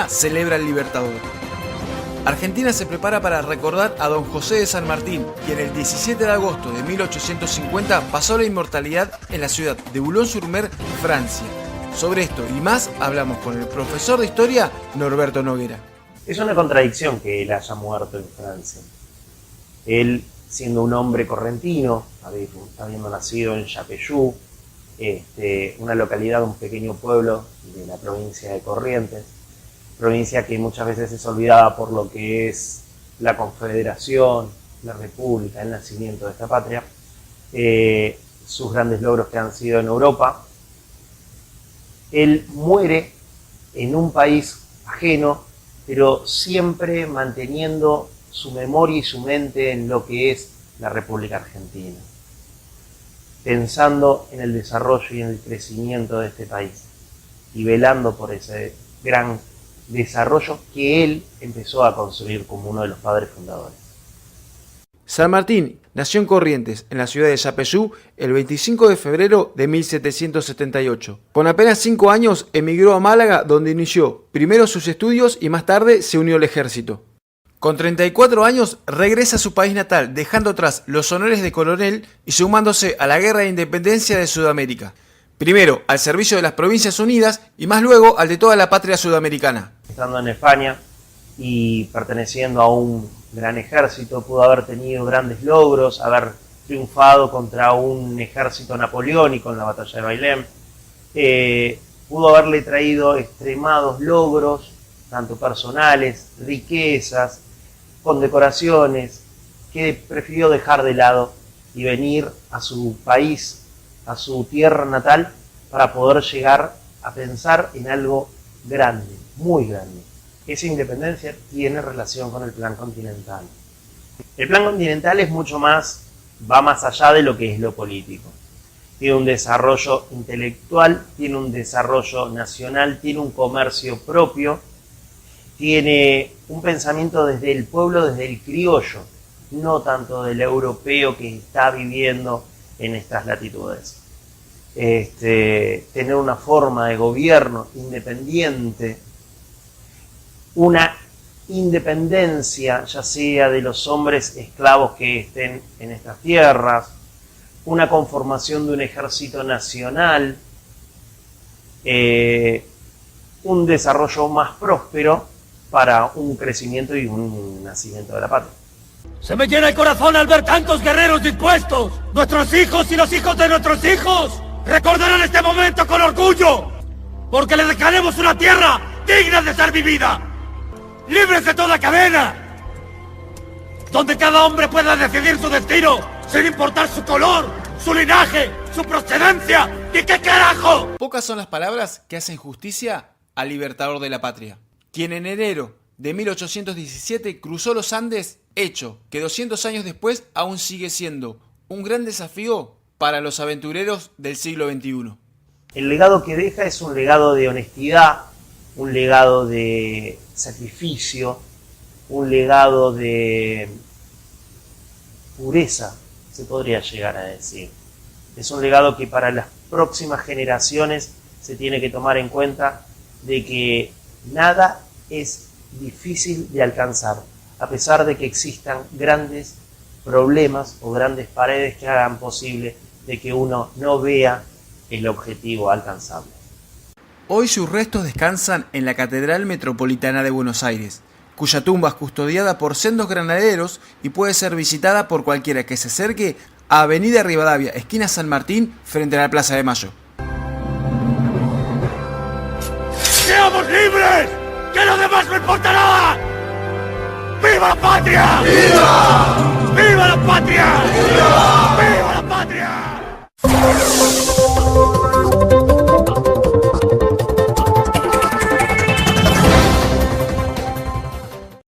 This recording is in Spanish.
Argentina celebra al Libertador. Argentina se prepara para recordar a don José de San Martín, quien el 17 de agosto de 1850 pasó la inmortalidad en la ciudad de Boulogne-sur-Mer, Francia. Sobre esto y más hablamos con el profesor de historia Norberto Noguera. Es una contradicción que él haya muerto en Francia. Él, siendo un hombre correntino, habiendo nacido en Yapeyú, una localidad, un pequeño pueblo de la provincia de Corrientes, provincia que muchas veces es olvidada por lo que es la Confederación, la República, el nacimiento de esta patria, sus grandes logros que han sido en Europa. Él muere en un país ajeno, pero siempre manteniendo su memoria y su mente en lo que es la República Argentina, pensando en el desarrollo y en el crecimiento de este país y velando por ese gran desarrollo que él empezó a construir como uno de los padres fundadores. San Martín nació en Corrientes, en la ciudad de Yapeyú, el 25 de febrero de 1778. Con apenas 5 años emigró a Málaga, donde inició primero sus estudios y más tarde se unió al ejército. Con 34 años regresa a su país natal, dejando atrás los honores de coronel y sumándose a la Guerra de Independencia de Sudamérica. Primero al servicio de las Provincias Unidas y más luego al de toda la patria sudamericana. Estando en España y perteneciendo a un gran ejército, pudo haber tenido grandes logros, haber triunfado contra un ejército napoleónico en la batalla de Bailén, pudo haberle traído extremados logros, tanto personales, riquezas, condecoraciones, que prefirió dejar de lado y venir a su país, a su tierra natal, para poder llegar a pensar en algo grande, muy grande. Esa independencia tiene relación con el plan continental. El plan continental es mucho más, va más allá de lo que es lo político. Tiene un desarrollo intelectual, tiene un desarrollo nacional, tiene un comercio propio, tiene un pensamiento desde el pueblo, desde el criollo, no tanto del europeo que está viviendo en estas latitudes. Tener una forma de gobierno independiente, una independencia ya sea de los hombres esclavos que estén en estas tierras, una conformación de un ejército nacional, un desarrollo más próspero para un crecimiento y un nacimiento de la patria. Se me llena el corazón al ver tantos guerreros dispuestos. Nuestros hijos y los hijos de nuestros hijos recordarán este momento con orgullo, porque les dejaremos una tierra digna de ser vivida, libres de toda cadena, donde cada hombre pueda decidir su destino sin importar su color, su linaje, su procedencia y qué carajo. Pocas son las palabras que hacen justicia al libertador de la patria, quien en enero de 1817 cruzó los Andes, hecho que 200 años después aún sigue siendo un gran desafío para los aventureros del siglo XXI. El legado que deja es un legado de honestidad, un legado de sacrificio, un legado de pureza, se podría llegar a decir. Es un legado que para las próximas generaciones se tiene que tomar en cuenta de que nada es difícil de alcanzar, a pesar de que existan grandes problemas o grandes paredes que hagan posible de que uno no vea el objetivo alcanzable. Hoy sus restos descansan en la Catedral Metropolitana de Buenos Aires, cuya tumba es custodiada por sendos granaderos y puede ser visitada por cualquiera que se acerque a Avenida Rivadavia, esquina San Martín, frente a la Plaza de Mayo. ¡Seamos libres! ¡Que lo demás no importa nada! ¡Viva la patria! ¡Viva! ¡Viva la patria! ¡Viva!